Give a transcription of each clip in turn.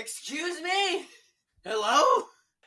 Excuse me? Hello?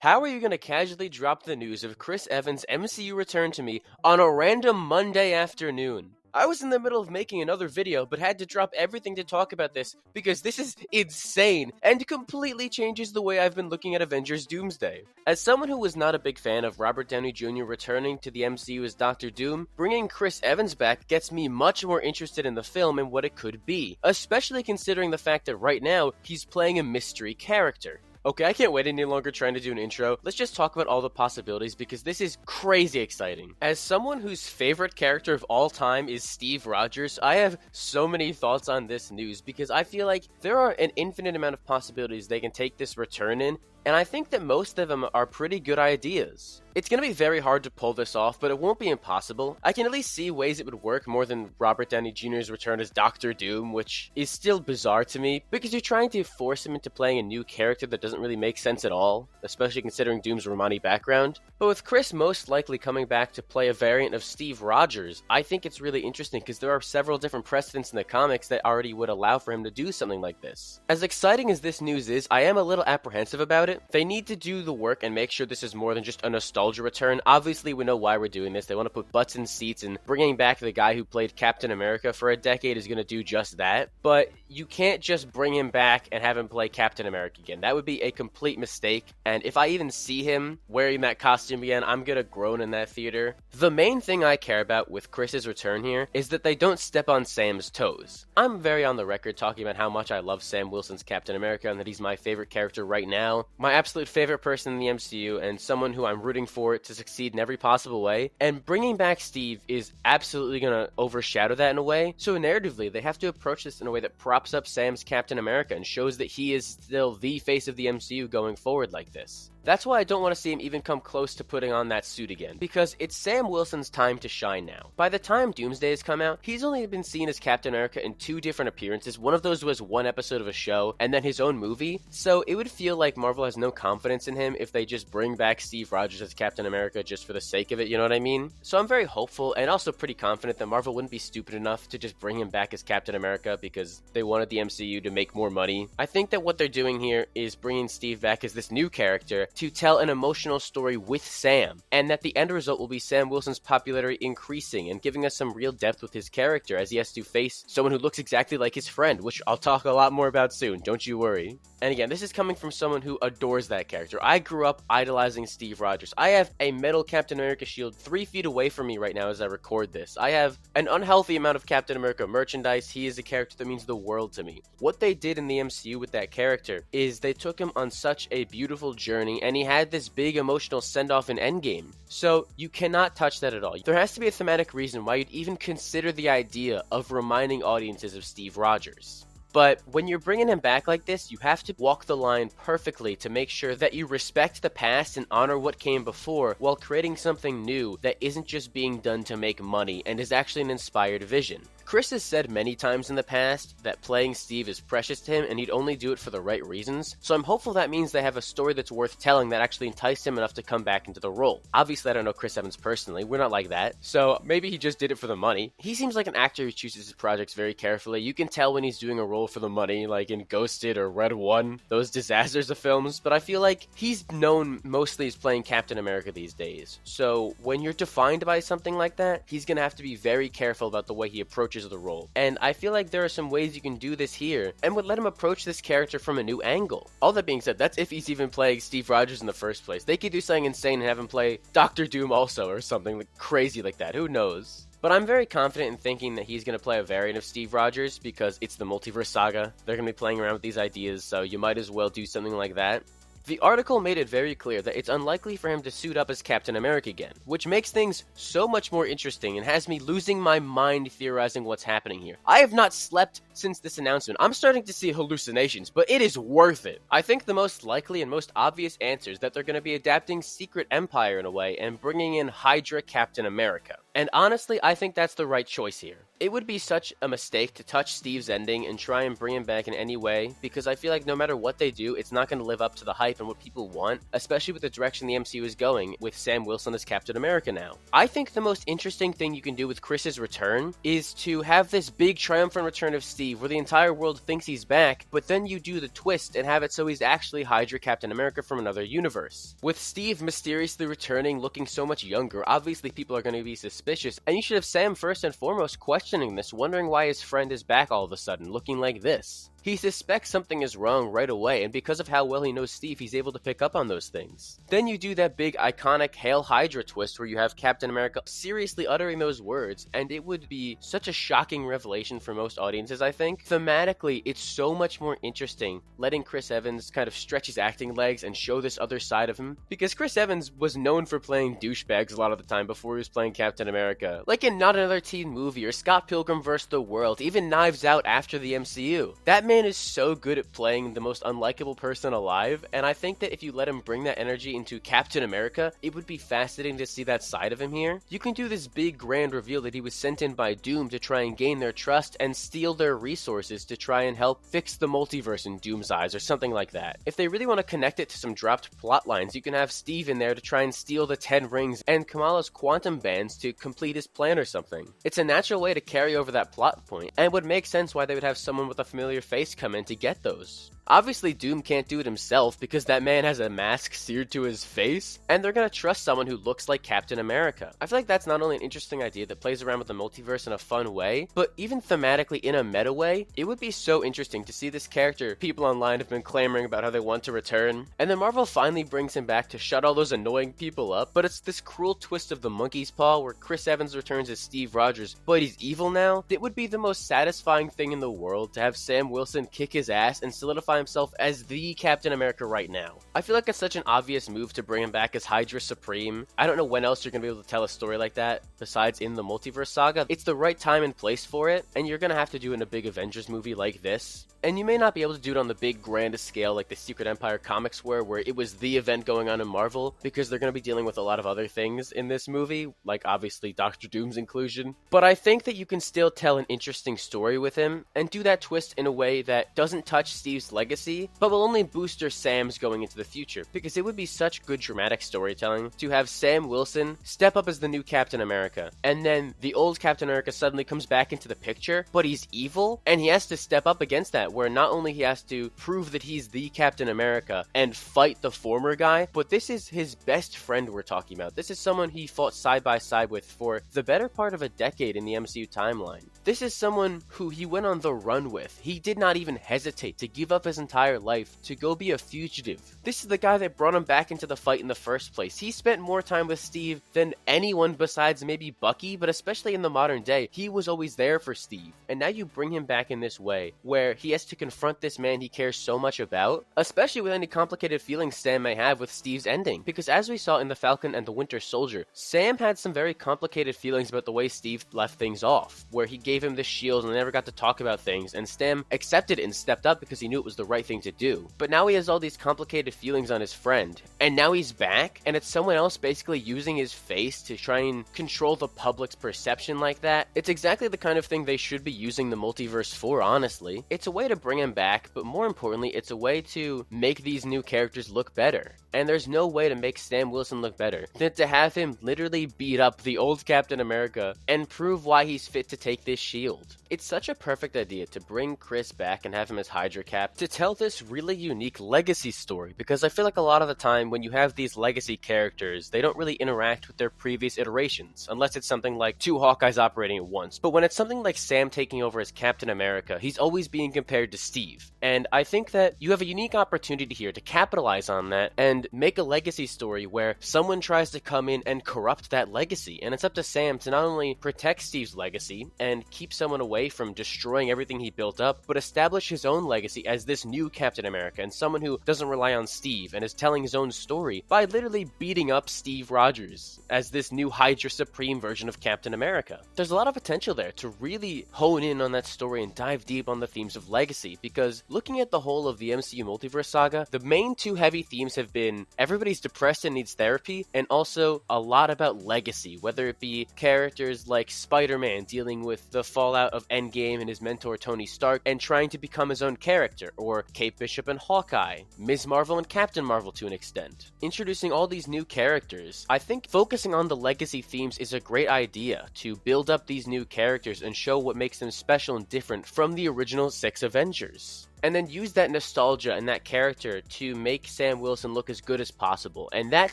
How are you going to casually drop the news of Chris Evans' MCU return to me on a random Monday afternoon? I was in the middle of making another video, but had to drop everything to talk about this because this is insane and completely changes the way I've been looking at Avengers Doomsday. As someone who was not a big fan of Robert Downey Jr. returning to the MCU as Dr. Doom, bringing Chris Evans back gets me much more interested in the film and what it could be, especially considering the fact that right now he's playing a mystery character. Okay, I can't wait any longer trying to do an intro. Let's just talk about all the possibilities because this is crazy exciting. As someone whose favorite character of all time is Steve Rogers, I have so many thoughts on this news because I feel like there are an infinite amount of possibilities they can take this return in, and I think that most of them are pretty good ideas. It's going to be very hard to pull this off, but it won't be impossible. I can at least see ways it would work more than Robert Downey Jr.'s return as Dr. Doom, which is still bizarre to me, because you're trying to force him into playing a new character that doesn't really make sense at all, especially considering Doom's Romani background. But with Chris most likely coming back to play a variant of Steve Rogers, I think it's really interesting because there are several different precedents in the comics that already would allow for him to do something like this. As exciting as this news is, I am a little apprehensive about it. They need to do the work and make sure this is more than just a nostalgia return. Obviously, we know why we're doing this. They want to put butts in seats, and bringing back the guy who played Captain America for a decade is going to do just that. But you can't just bring him back and have him play Captain America again. That would be a complete mistake, and if I even see him wearing that costume again, I'm going to groan in that theater. The main thing I care about with Chris's return here is that they don't step on Sam's toes. I'm very on the record talking about how much I love Sam Wilson's Captain America and that he's my favorite character right now. My absolute favorite person in the MCU and someone who I'm rooting for to succeed in every possible way. And bringing back Steve is absolutely going to overshadow that in a way. So narratively, they have to approach this in a way that props up Sam's Captain America and shows that he is still the face of the MCU going forward like this. That's why I don't want to see him even come close to putting on that suit again, because it's Sam Wilson's time to shine now. By the time Doomsday has come out, he's only been seen as Captain America in 2 different appearances. One of those was one episode of a show, and then his own movie. So it would feel like Marvel has no confidence in him if they just bring back Steve Rogers as Captain America just for the sake of it, you know what I mean? So I'm very hopeful and also pretty confident that Marvel wouldn't be stupid enough to just bring him back as Captain America because they wanted the MCU to make more money. I think that what they're doing here is bringing Steve back as this new character to tell an emotional story with Sam, and that the end result will be Sam Wilson's popularity increasing and giving us some real depth with his character as he has to face someone who looks exactly like his friend, which I'll talk a lot more about soon, don't you worry. And again, this is coming from someone who adores that character. I grew up idolizing Steve Rogers. I have a metal Captain America shield 3 feet away from me right now as I record this. I have an unhealthy amount of Captain America merchandise. He is a character that means the world to me. What they did in the MCU with that character is they took him on such a beautiful journey, and he had this big emotional send-off in Endgame. So you cannot touch that at all. There has to be a thematic reason why you'd even consider the idea of reminding audiences of Steve Rogers. But when you're bringing him back like this, you have to walk the line perfectly to make sure that you respect the past and honor what came before while creating something new that isn't just being done to make money and is actually an inspired vision. Chris has said many times in the past that playing Steve is precious to him and he'd only do it for the right reasons, so I'm hopeful that means they have a story that's worth telling that actually enticed him enough to come back into the role. Obviously, I don't know Chris Evans personally, we're not like that, so maybe he just did it for the money. He seems like an actor who chooses his projects very carefully. You can tell when he's doing a role for the money, like in Ghosted or Red One, those disasters of films, but I feel like he's known mostly as playing Captain America these days. So when you're defined by something like that, he's gonna have to be very careful about the way he approaches the role. And I feel like there are some ways you can do this here and would let him approach this character from a new angle. All that being said, that's if he's even playing Steve Rogers in the first place. They could do something insane and have him play Dr. Doom also or something like crazy like that. Who knows? But I'm very confident in thinking that he's going to play a variant of Steve Rogers because it's the Multiverse Saga. They're going to be playing around with these ideas, so you might as well do something like that. The article made it very clear that it's unlikely for him to suit up as Captain America again, which makes things so much more interesting and has me losing my mind theorizing what's happening here. I have not slept since this announcement. I'm starting to see hallucinations, but it is worth it. I think the most likely and most obvious answer is that they're going to be adapting Secret Empire in a way and bringing in Hydra Captain America. And honestly, I think that's the right choice here. It would be such a mistake to touch Steve's ending and try and bring him back in any way, because I feel like no matter what they do, it's not going to live up to the hype and what people want, especially with the direction the MCU is going, with Sam Wilson as Captain America now. I think the most interesting thing you can do with Chris's return is to have this big triumphant return of Steve, where the entire world thinks he's back, but then you do the twist and have it so he's actually Hydra Captain America from another universe. With Steve mysteriously returning, looking so much younger, obviously people are going to be suspicious, and you should have Sam first and foremost questioning this, wondering why his friend is back all of a sudden, looking like this. He suspects something is wrong right away, and because of how well he knows Steve, he's able to pick up on those things. Then you do that big iconic Hail Hydra twist where you have Captain America seriously uttering those words, and it would be such a shocking revelation for most audiences, I think. Thematically, it's so much more interesting letting Chris Evans kind of stretch his acting legs and show this other side of him, because Chris Evans was known for playing douchebags a lot of the time before he was playing Captain America. Like in Not Another Teen Movie, or Scott Pilgrim vs. the World, even Knives Out after the MCU. That man is so good at playing the most unlikable person alive, and I think that if you let him bring that energy into Captain America, it would be fascinating to see that side of him here. You can do this big grand reveal that he was sent in by Doom to try and gain their trust and steal their resources to try and help fix the multiverse in Doom's eyes, or something like that. If they really want to connect it to some dropped plot lines, you can have Steve in there to try and steal the 10 rings and Kamala's quantum bands to complete his plan or something. It's a natural way to carry over that plot point, and would make sense why they would have someone with a familiar face come in to get those. Obviously, Doom can't do it himself because that man has a mask seared to his face, and they're gonna trust someone who looks like Captain America. I feel like that's not only an interesting idea that plays around with the multiverse in a fun way, but even thematically in a meta way, it would be so interesting to see this character people online have been clamoring about how they want to return, and then Marvel finally brings him back to shut all those annoying people up, but it's this cruel twist of the monkey's paw where Chris Evans returns as Steve Rogers, but he's evil now. It would be the most satisfying thing in the world to have Sam Wilson kick his ass and solidify himself as the Captain America right now. I feel like it's such an obvious move to bring him back as Hydra Supreme. I don't know when else you're going to be able to tell a story like that besides in the Multiverse Saga. It's the right time and place for it, and you're going to have to do it in a big Avengers movie like this. And you may not be able to do it on the big grandest scale like the Secret Empire comics were, where it was the event going on in Marvel, because they're going to be dealing with a lot of other things in this movie, like obviously Doctor Doom's inclusion. But I think that you can still tell an interesting story with him, and do that twist in a way that doesn't touch Steve's legacy, but will only booster Sam's going into the future, because it would be such good dramatic storytelling to have Sam Wilson step up as the new Captain America, and then the old Captain America suddenly comes back into the picture, but he's evil, and he has to step up against that, where not only he has to prove that he's the Captain America and fight the former guy, but this is his best friend we're talking about. This is someone he fought side by side with for the better part of a decade in the MCU timeline. This is someone who he went on the run with. He did not even hesitate to give up his entire life to go be a fugitive. This is the guy that brought him back into the fight in the first place. He spent more time with Steve than anyone besides maybe Bucky, but especially in the modern day, he was always there for Steve. And now you bring him back in this way, where he has to confront this man he cares so much about, especially with any complicated feelings Sam may have with Steve's ending. Because as we saw in The Falcon and the Winter Soldier, Sam had some very complicated feelings about the way Steve left things off, where he gave him the shield and they never got to talk about things, and Sam accepted it and stepped up because he knew it was the right thing to do. But now he has all these complicated feelings on his friend, and now he's back, and it's someone else basically using his face to try and control the public's perception like that. It's exactly the kind of thing they should be using the multiverse for, honestly. It's a way to bring him back, but more importantly, it's a way to make these new characters look better. And there's no way to make Sam Wilson look better than to have him literally beat up the old Captain America and prove why he's fit to take this shield. It's such a perfect idea to bring Chris back and have him as Hydra Cap to tell this really unique legacy story, because I feel like a lot of the time when you have these legacy characters, they don't really interact with their previous iterations, unless it's something like two Hawkeyes operating at once. But when it's something like Sam taking over as Captain America, he's always being compared to Steve. And I think that you have a unique opportunity here to capitalize on that and make a legacy story where someone tries to come in and corrupt that legacy. And it's up to Sam to not only protect Steve's legacy and keep someone away from destroying everything he built up, but establish his own legacy as this new Captain America and someone who doesn't rely on Steve and is telling his own story by literally beating up Steve Rogers as this new Hydra Supreme version of Captain America. There's a lot of potential there to really hone in on that story and dive deep on the themes of legacy, because looking at the whole of the MCU Multiverse Saga, the main two heavy themes have been everybody's depressed and needs therapy, and also a lot about legacy, whether it be characters like Spider-Man dealing with the fallout of Endgame and his mentor Tony Stark and trying to become his own character, or Kate Bishop and Hawkeye, Ms. Marvel and Captain Marvel to an extent. Introducing all these new characters, I think focusing on the legacy themes is a great idea to build up these new characters and show what makes them special and different from the original 6 Avengers. And then use that nostalgia and that character to make Sam Wilson look as good as possible. And that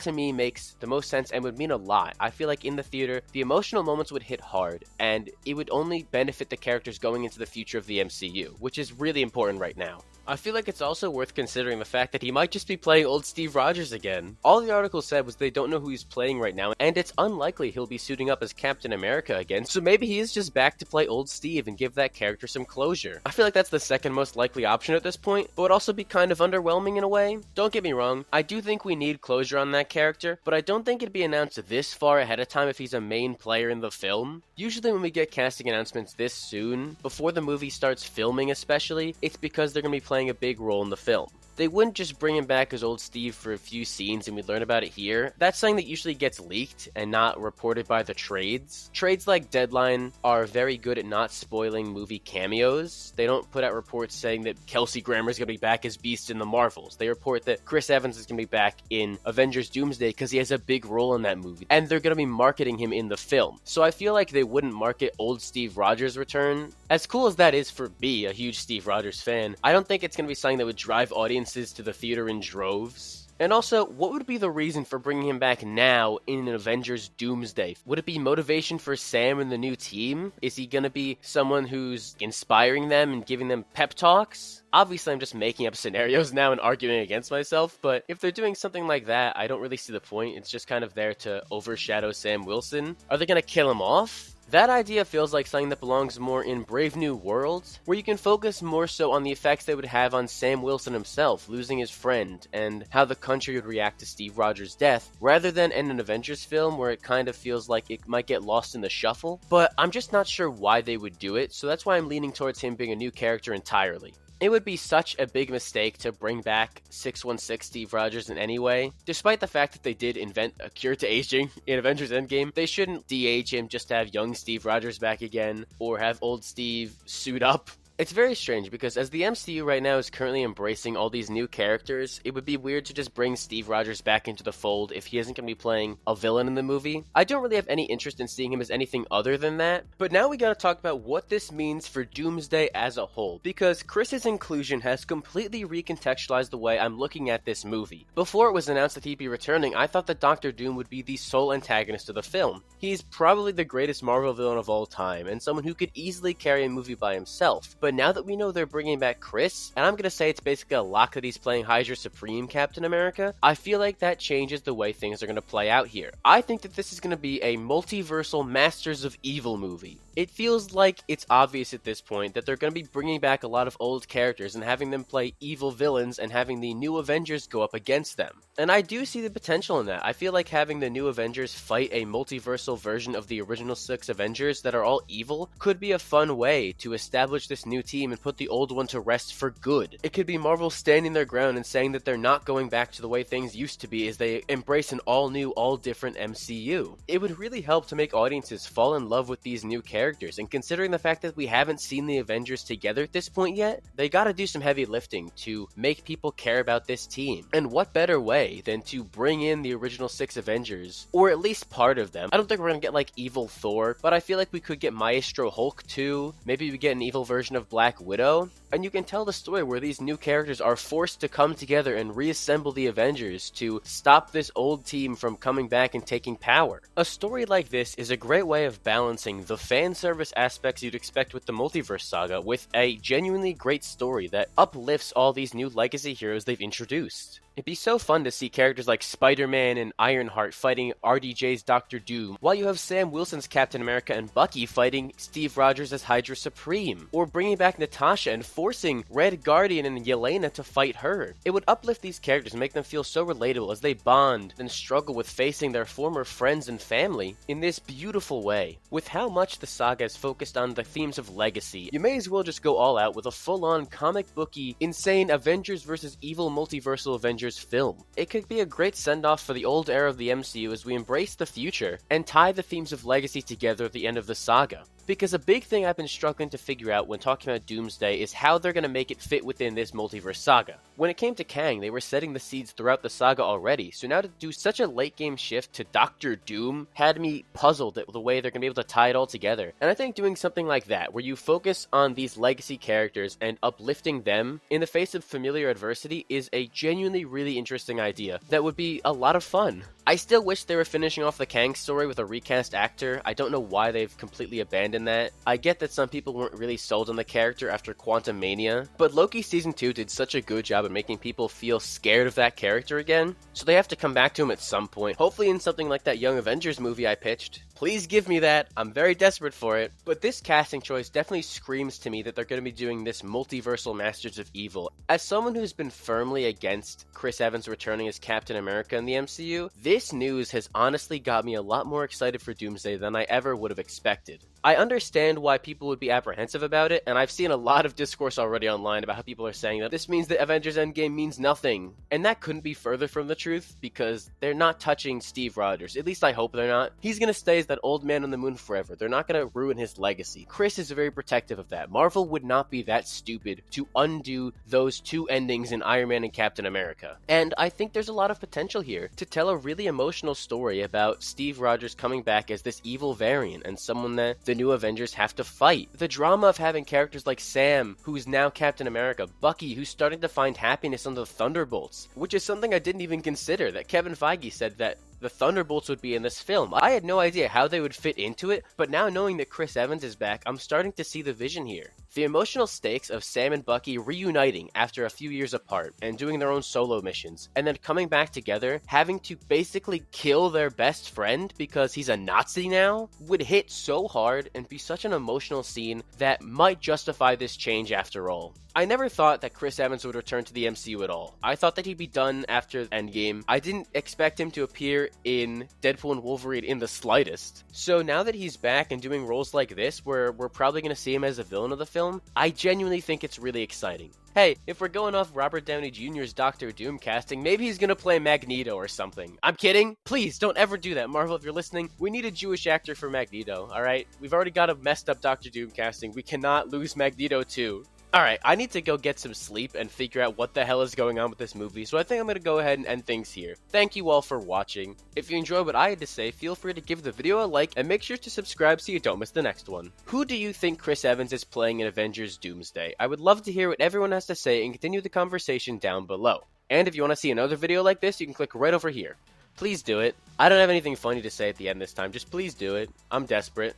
to me makes the most sense and would mean a lot. I feel like in the theater, the emotional moments would hit hard, and it would only benefit the characters going into the future of the MCU, which is really important right now. I feel like it's also worth considering the fact that he might just be playing old Steve Rogers again. All the article said was they don't know who he's playing right now, and it's unlikely he'll be suiting up as Captain America again, so maybe he is just back to play old Steve and give that character some closure. I feel like that's the second most likely option at this point, but would also be kind of underwhelming in a way. Don't get me wrong, I do think we need closure on that character, but I don't think it'd be announced this far ahead of time if he's a main player in the film. Usually when we get casting announcements this soon, before the movie starts filming especially, it's because they're going to be playing a big role in the film. They wouldn't just bring him back as old Steve for a few scenes and we learn about it here. That's something that usually gets leaked and not reported by the trades. Trades like Deadline are very good at not spoiling movie cameos. They don't put out reports saying that Kelsey Grammer is going to be back as Beast in the Marvels. They report that Chris Evans is going to be back in Avengers Doomsday because he has a big role in that movie. And they're going to be marketing him in the film. So I feel like they wouldn't market old Steve Rogers' return. As cool as that is for me, a huge Steve Rogers fan, I don't think it's going to be something that would drive audiences to the theater in droves. And also, what would be the reason for bringing him back now in an Avengers Doomsday? Would it be motivation for Sam and the new team? Is he going to be someone who's inspiring them and giving them pep talks? Obviously, I'm just making up scenarios now and arguing against myself, but if they're doing something like that, I don't really see the point. It's just kind of there to overshadow Sam Wilson. Are they going to kill him off? That idea feels like something that belongs more in Brave New World, where you can focus more so on the effects they would have on Sam Wilson himself losing his friend, and how the country would react to Steve Rogers' death, rather than in an Avengers film where it kind of feels like it might get lost in the shuffle. But I'm just not sure why they would do it, so that's why I'm leaning towards him being a new character entirely. It would be such a big mistake to bring back 616 Steve Rogers in any way. Despite the fact that they did invent a cure to aging in Avengers Endgame, they shouldn't de-age him just to have young Steve Rogers back again, or have old Steve suit up. It's very strange because as the MCU right now is currently embracing all these new characters, it would be weird to just bring Steve Rogers back into the fold if he isn't going to be playing a villain in the movie. I don't really have any interest in seeing him as anything other than that, but now we gotta talk about what this means for Doomsday as a whole, because Chris's inclusion has completely recontextualized the way I'm looking at this movie. Before it was announced that he'd be returning, I thought that Doctor Doom would be the sole antagonist of the film. He's probably the greatest Marvel villain of all time, and someone who could easily carry a movie by himself, but now that we know they're bringing back Chris, and I'm gonna say it's basically a lock that he's playing Hydra Supreme Captain America, I feel like that changes the way things are gonna play out here. I think that this is gonna be a multiversal Masters of Evil movie. It feels like it's obvious at this point that they're going to be bringing back a lot of old characters and having them play evil villains and having the new Avengers go up against them. And I do see the potential in that. I feel like having the new Avengers fight a multiversal version of the original 6 Avengers that are all evil could be a fun way to establish this new team and put the old one to rest for good. It could be Marvel standing their ground and saying that they're not going back to the way things used to be as they embrace an all-new, all-different MCU. It would really help to make audiences fall in love with these new characters, and considering the fact that we haven't seen the Avengers together at this point yet, they gotta do some heavy lifting to make people care about this team. And what better way than to bring in the original 6 Avengers, or at least part of them. I don't think we're gonna get like evil Thor, but I feel like we could get Maestro Hulk too. Maybe we get an evil version of Black Widow. And you can tell the story where these new characters are forced to come together and reassemble the Avengers to stop this old team from coming back and taking power. A story like this is a great way of balancing the fan service aspects you'd expect with the Multiverse Saga with a genuinely great story that uplifts all these new legacy heroes they've introduced. It'd be so fun to see characters like Spider-Man and Ironheart fighting RDJ's Doctor Doom, while you have Sam Wilson's Captain America and Bucky fighting Steve Rogers as Hydra Supreme, or bringing back Natasha and forcing Red Guardian and Yelena to fight her. It would uplift these characters and make them feel so relatable as they bond and struggle with facing their former friends and family in this beautiful way. With how much the saga is focused on the themes of legacy, you may as well just go all out with a full-on comic booky, insane Avengers vs. evil multiversal Avengers film. It could be a great send-off for the old era of the MCU as we embrace the future and tie the themes of legacy together at the end of the saga. Because a big thing I've been struggling to figure out when talking about Doomsday is how they're going to make it fit within this multiverse saga. When it came to Kang, they were setting the seeds throughout the saga already, so now to do such a late game shift to Doctor Doom had me puzzled at the way they're going to be able to tie it all together. And I think doing something like that, where you focus on these legacy characters and uplifting them in the face of familiar adversity, is a genuinely really interesting idea that would be a lot of fun. I still wish they were finishing off the Kang story with a recast actor. I don't know why they've completely abandoned that. I get that some people weren't really sold on the character after Quantumania, but Loki Season 2 did such a good job at making people feel scared of that character again, so they have to come back to him at some point, hopefully in something like that Young Avengers movie I pitched. Please give me that. I'm very desperate for it. But this casting choice definitely screams to me that they're going to be doing this multiversal Masters of Evil. As someone who's been firmly against Chris Evans returning as Captain America in the MCU, this news has honestly got me a lot more excited for Doomsday than I ever would have expected. I understand why people would be apprehensive about it, and I've seen a lot of discourse already online about how people are saying that this means that Avengers Endgame means nothing. And that couldn't be further from the truth, because they're not touching Steve Rogers. At least I hope they're not. He's gonna stay as that old man on the moon forever. They're not gonna ruin his legacy. Chris is very protective of that. Marvel would not be that stupid to undo those two endings in Iron Man and Captain America. And I think there's a lot of potential here to tell a really emotional story about Steve Rogers coming back as this evil variant and someone that the new Avengers have to fight. The drama of having characters like Sam, who's now Captain America, Bucky, who's starting to find happiness on the Thunderbolts, which is something I didn't even consider, that Kevin Feige said that the Thunderbolts would be in this film. I had no idea how they would fit into it, but now knowing that Chris Evans is back, I'm starting to see the vision here. The emotional stakes of Sam and Bucky reuniting after a few years apart and doing their own solo missions, and then coming back together, having to basically kill their best friend because he's a Nazi now, would hit so hard and be such an emotional scene that might justify this change after all. I never thought that Chris Evans would return to the MCU at all. I thought that he'd be done after Endgame. I didn't expect him to appear in Deadpool and Wolverine in the slightest. So now that he's back and doing roles like this, where we're probably going to see him as a villain of the film, I genuinely think it's really exciting. Hey, if we're going off Robert Downey Jr.'s Doctor Doom casting, maybe he's gonna play Magneto or something. I'm kidding. Please, don't ever do that. Marvel, if you're listening, we need a Jewish actor for Magneto, alright? We've already got a messed up Doctor Doom casting. We cannot lose Magneto too. Alright, I need to go get some sleep and figure out what the hell is going on with this movie, so I think I'm going to go ahead and end things here. Thank you all for watching. If you enjoyed what I had to say, feel free to give the video a like, and make sure to subscribe so you don't miss the next one. Who do you think Chris Evans is playing in Avengers Doomsday? I would love to hear what everyone has to say and continue the conversation down below. And if you want to see another video like this, you can click right over here. Please do it. I don't have anything funny to say at the end this time, just please do it. I'm desperate.